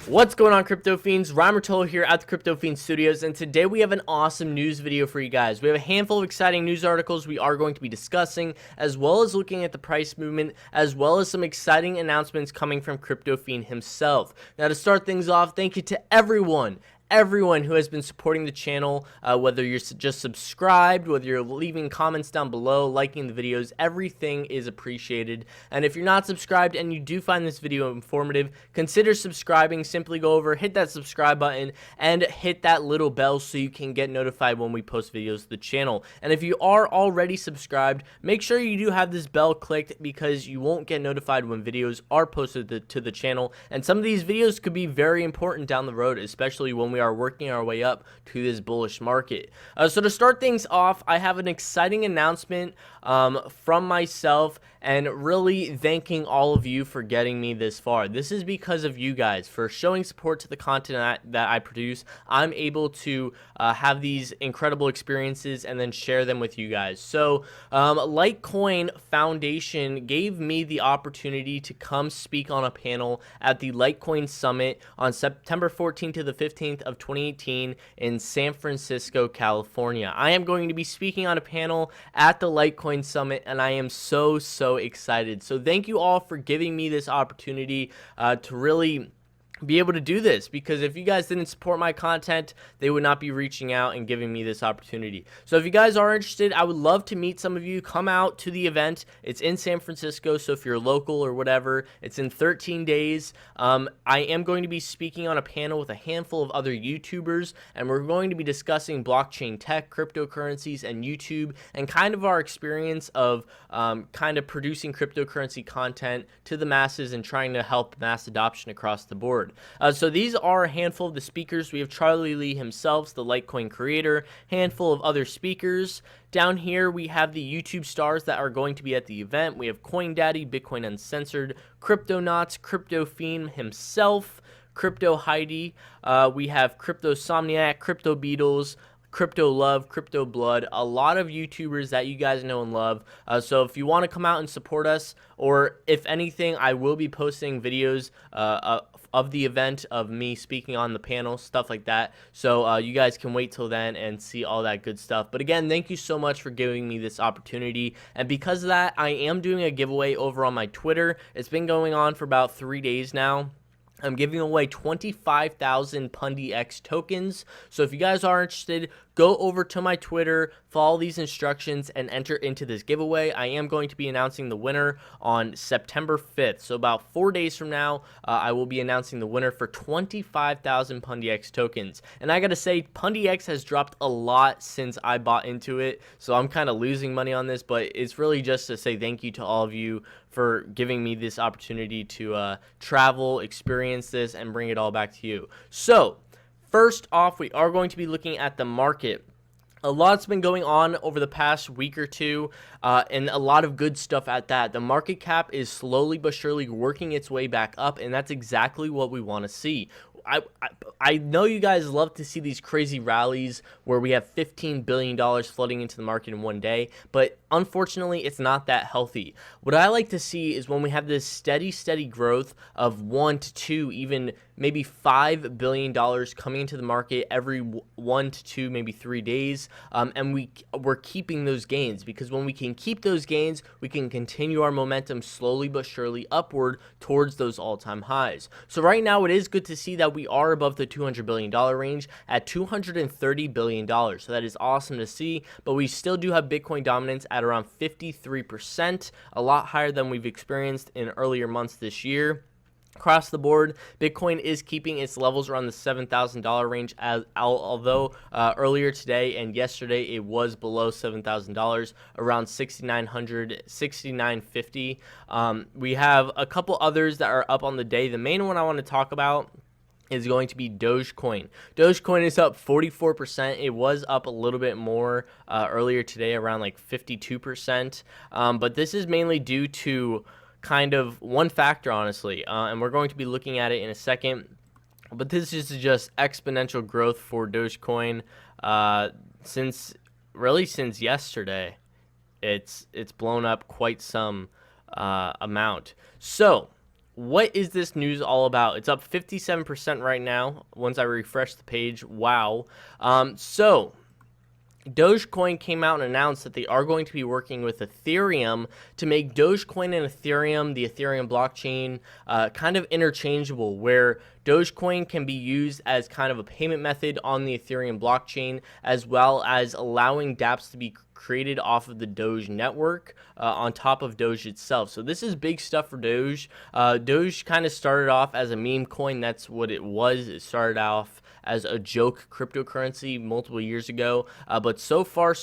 What's going on, Crypto Fiends? Ryan Rotolo here at the Crypto Fiends Studios, and today we have an awesome news video for you guys. We have a handful of exciting news articles we are going to be discussing, as well as looking at the price movement, as well as some exciting announcements coming from Crypto Fiend himself. Now, to start things off, thank you to everyone who has been supporting the channel, whether you're just subscribed, whether you're leaving comments down below, liking the videos, everything is appreciated. And if you're not subscribed and you do find this video informative, consider subscribing. Simply go over, hit that subscribe button, and hit that little bell so you can get notified when we post videos to the channel. And if you are already subscribed, make sure you do have this bell clicked, because you won't get notified when videos are posted to the channel. And some of these videos could be very important down the road, especially when we are working our way up to this bullish market. So to start things off, I have an exciting announcement from myself, and really thanking all of you for getting me this far. This is because of you guys for showing support to the content that I produce. I'm able to have these incredible experiences and then share them with you guys. So Litecoin Foundation gave me the opportunity to come speak on a panel at the Litecoin Summit on September 14th to the 15th of 2018 in San Francisco, California. I am going to be speaking on a panel at the Litecoin Summit, and I am so excited. So thank you all for giving me this opportunity to really be able to do this, because if you guys didn't support my content, they would not be reaching out and giving me this opportunity. So if you guys are interested, I would love to meet some of you. Come out to the event. It's in San Francisco, so if you're local or whatever, it's in 13 days. I am going to be speaking on a panel with a handful of other YouTubers, and we're going to be discussing blockchain tech, cryptocurrencies, and YouTube, and kind of our experience of kind of producing cryptocurrency content to the masses and trying to help mass adoption across the board. So these are a handful of the speakers. We have Charlie Lee himself, the Litecoin creator, handful of other speakers. Down here, we have the YouTube stars that are going to be at the event. We have CoinDaddy, Bitcoin Uncensored, Cryptonauts, Crypto Fiend himself, Crypto Heidi. We have Crypto Somniac, Crypto Beatles, Crypto Love, Crypto Blood, a lot of YouTubers that you guys know and love. So if you want to come out and support us, or if anything, I will be posting videos of the event, of me speaking on the panel, stuff like that. So you guys can wait till then and see all that good stuff. But again, thank you so much for giving me this opportunity. And because of that, I am doing a giveaway over on my Twitter. It's been going on for about 3 days now. I'm giving away 25,000 Pundy X tokens. So if you guys are interested, go over to my Twitter, follow these instructions, and enter into this giveaway. I am going to be announcing the winner on September 5th. So about 4 days from now, I will be announcing the winner for 25,000 Pundy X tokens. And I gotta say, Pundy X has dropped a lot since I bought into it. So I'm kind of losing money on this, but it's really just to say thank you to all of you for giving me this opportunity to travel, experience this, and bring it all back to you. So first off, we are going to be looking at the market. A lot's been going on over the past week or two, and a lot of good stuff at that. The market cap is slowly but surely working its way back up, and that's exactly what we want to see. I know you guys love to see these crazy rallies where we have $15 billion flooding into the market in one day, but unfortunately, it's not that healthy. What I like to see is when we have this steady growth of 1 to 2, even maybe $5 billion coming into the market every 1 to 2, maybe 3 days, and we're keeping those gains, because when we can keep those gains, we can continue our momentum slowly but surely upward towards those all-time highs. So right now, it is good to see that we are above the $200 billion range at $230 billion. So that is awesome to see, but we still do have Bitcoin dominance at around 53%, a lot higher than we've experienced in earlier months this year. Across the board, Bitcoin is keeping its levels around the $7,000 range, although earlier today and yesterday it was below $7,000, around $6,900, $6,950. We have a couple others that are up on the day. The main one I want to talk about is going to be Dogecoin. Dogecoin is up 44%. It was up a little bit more earlier today, around like 52%. But this is mainly due to kind of one factor, honestly, and we're going to be looking at it in a second. But this is just exponential growth for Dogecoin since really since yesterday. It's blown up quite some amount. So what is this news all about? It's up 57% right now once I refresh the page. Wow. So Dogecoin came out and announced that they are going to be working with Ethereum to make Dogecoin and Ethereum, the Ethereum blockchain, kind of interchangeable, where Dogecoin can be used as kind of a payment method on the Ethereum blockchain, as well as allowing dApps to be created off of the Doge network on top of Doge itself. So this is big stuff for Doge. Doge kind of started off as a meme coin. That's what it was. It started off as a joke cryptocurrency multiple years ago, but so far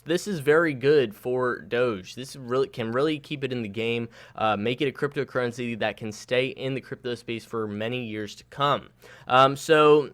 this is very good for Doge. This really can really keep it in the game, make it a cryptocurrency that can stay in the crypto space for many years to come. So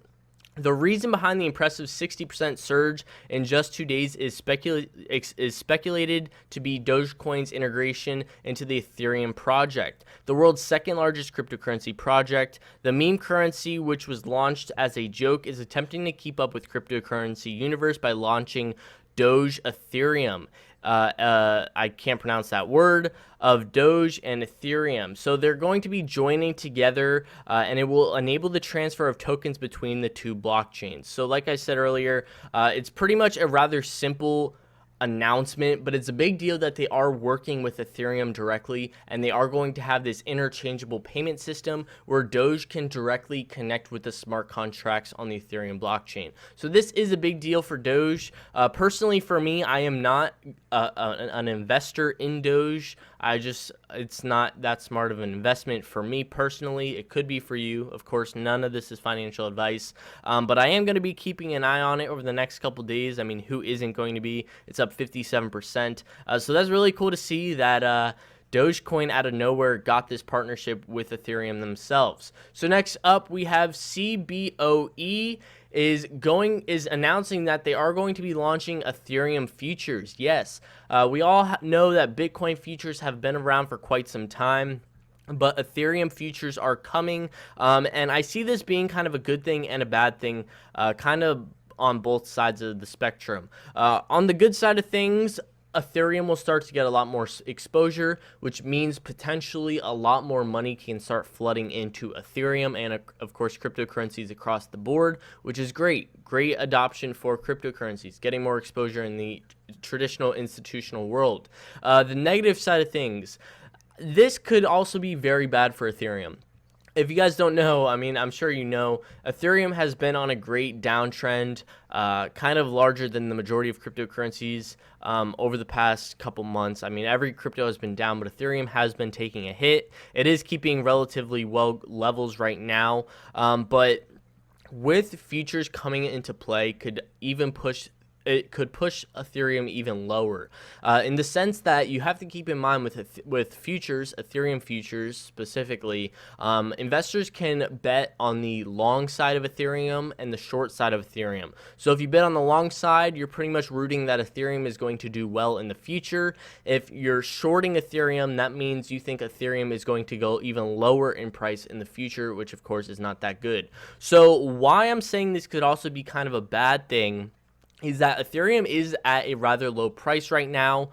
the reason behind the impressive 60% surge in just 2 days is speculated to be Dogecoin's integration into the Ethereum project, the world's second largest cryptocurrency project. The meme currency, which was launched as a joke, is attempting to keep up with cryptocurrency universe by launching Doge Ethereum. I can't pronounce that word, of Doge and Ethereum. So they're going to be joining together, and it will enable the transfer of tokens between the two blockchains. So like I said earlier, it's pretty much a rather simple announcement, but it's a big deal that they are working with Ethereum directly, and they are going to have this interchangeable payment system where Doge can directly connect with the smart contracts on the Ethereum blockchain. So this is a big deal for Doge. Personally, for me, I am not an investor in Doge. It's not that smart of an investment for me personally. It could be for you. Of course, none of this is financial advice, but I am going to be keeping an eye on it over the next couple days. I mean, who isn't going to be? It's up 57%. So that's really cool to see that Dogecoin out of nowhere got this partnership with Ethereum themselves. So next up, we have CBOE is announcing that they are going to be launching Ethereum Futures. Yes, we all know that Bitcoin futures have been around for quite some time, but Ethereum futures are coming, and I see this being kind of a good thing and a bad thing, kind of on both sides of the spectrum. On the good side of things, Ethereum will start to get a lot more exposure, which means potentially a lot more money can start flooding into Ethereum and, of course, cryptocurrencies across the board, which is great. Great adoption for cryptocurrencies, getting more exposure in the traditional institutional world. The negative side of things, this could also be very bad for Ethereum. If you guys don't know, I mean, I'm sure you know, Ethereum has been on a great downtrend, kind of larger than the majority of cryptocurrencies over the past couple months. I mean, every crypto has been down, but Ethereum has been taking a hit. It is keeping relatively well levels right now, but with futures coming into play, it could push Ethereum even lower, in the sense that you have to keep in mind with futures, Ethereum futures specifically, investors can bet on the long side of Ethereum and the short side of Ethereum. So if you bet on the long side, you're pretty much rooting that Ethereum is going to do well in the future. If you're shorting Ethereum, that means you think Ethereum is going to go even lower in price in the future, which of course is not that good. So why I'm saying this could also be kind of a bad thing is that Ethereum is at a rather low price right now,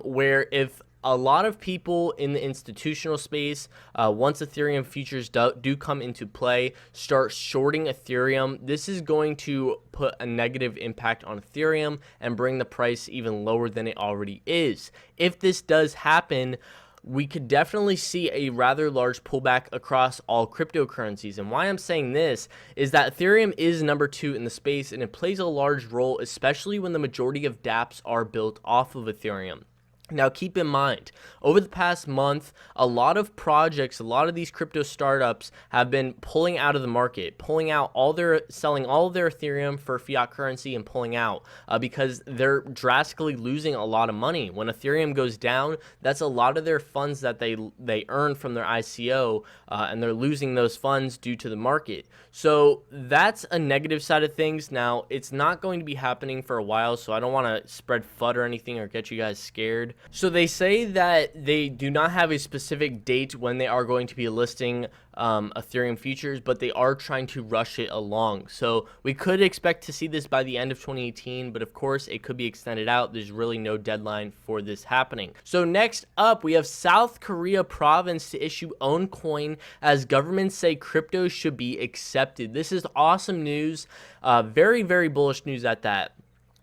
where if a lot of people in the institutional space, once Ethereum futures do come into play, start shorting Ethereum, this is going to put a negative impact on Ethereum and bring the price even lower than it already is. If this does happen, we could definitely see a rather large pullback across all cryptocurrencies. And why I'm saying this is that Ethereum is number 2 in the space, and it plays a large role, especially when the majority of dApps are built off of Ethereum. Now, keep in mind, over the past month, a lot of projects, a lot of these crypto startups have been pulling out of the market, selling all of their Ethereum for fiat currency and pulling out because they're drastically losing a lot of money. When Ethereum goes down, that's a lot of their funds that they earn from their ICO, and they're losing those funds due to the market. So that's a negative side of things. Now, it's not going to be happening for a while, so I don't want to spread FUD or anything or get you guys scared. So they say that they do not have a specific date when they are going to be listing Ethereum Futures, but they are trying to rush it along. So we could expect to see this by the end of 2018, but of course it could be extended out. There's really no deadline for this happening. So next up, we have South Korea province to issue own coin as governments say crypto should be accepted. This is awesome news. Very, very bullish news at that.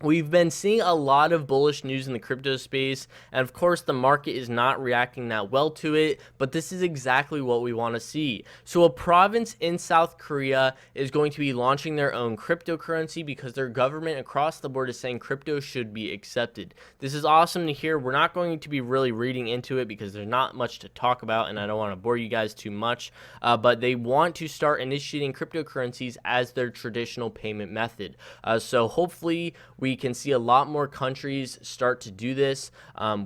We've been seeing a lot of bullish news in the crypto space, and of course the market is not reacting that well to it, but this is exactly what we want to see. So a province in South Korea is going to be launching their own cryptocurrency because their government across the board is saying crypto should be accepted. This is awesome to hear. We're not going to be really reading into it because there's not much to talk about, and I don't want to bore you guys too much, but they want to start initiating cryptocurrencies as their traditional payment method. So hopefully we can see a lot more countries start to do this.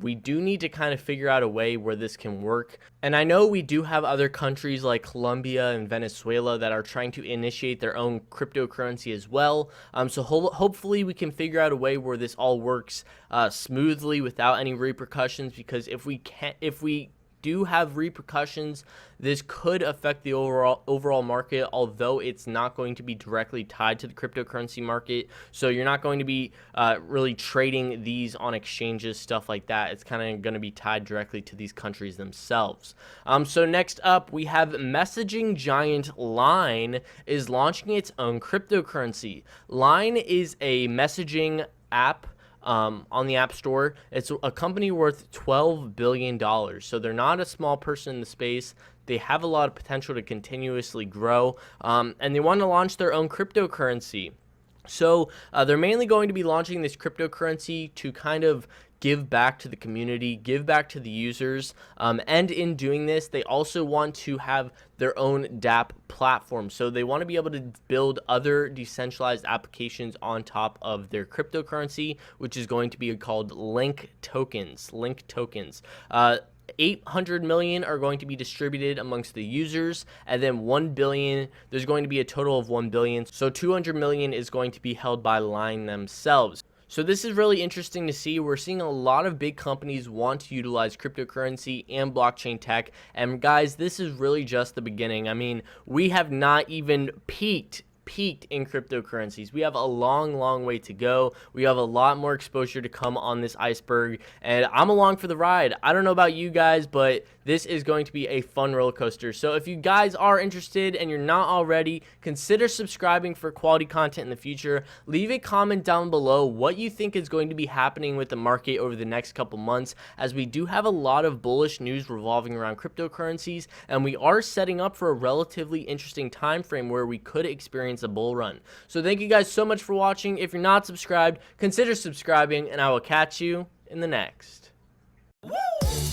We do need to kind of figure out a way where this can work. And I know we do have other countries like Colombia and Venezuela that are trying to initiate their own cryptocurrency as well. So hopefully we can figure out a way where this all works smoothly without any repercussions, because if we do have repercussions, this could affect the overall market, although it's not going to be directly tied to the cryptocurrency market. So you're not going to be really trading these on exchanges, stuff like that. It's kind of going to be tied directly to these countries themselves. So next up, we have messaging giant Line is launching its own cryptocurrency. Line is a messaging app on the App Store. It's a company worth $12 billion. So they're not a small person in the space. They have a lot of potential to continuously grow, and they want to launch their own cryptocurrency. So they're mainly going to be launching this cryptocurrency to kind of give back to the community, give back to the users, and in doing this, they also want to have their own dApp platform. So they want to be able to build other decentralized applications on top of their cryptocurrency, which is going to be called Link tokens. 800 million are going to be distributed amongst the users, and then 1 billion, there's going to be a total of 1 billion. So 200 million is going to be held by Line themselves. So this is really interesting to see. We're seeing a lot of big companies want to utilize cryptocurrency and blockchain tech. And guys, this is really just the beginning. I mean, we have not even peaked in cryptocurrencies. We have a long way to go. We have a lot more exposure to come on this iceberg, and I'm along for the ride. I don't know about you guys, but this is going to be a fun roller coaster. So if you guys are interested and you're not already, consider subscribing for quality content in the future. Leave a comment down below what you think is going to be happening with the market over the next couple months, as we do have a lot of bullish news revolving around cryptocurrencies, and we are setting up for a relatively interesting time frame where we could experience a bull run. So thank you guys so much for watching. If you're not subscribed, consider subscribing, and I will catch you in the next. Woo!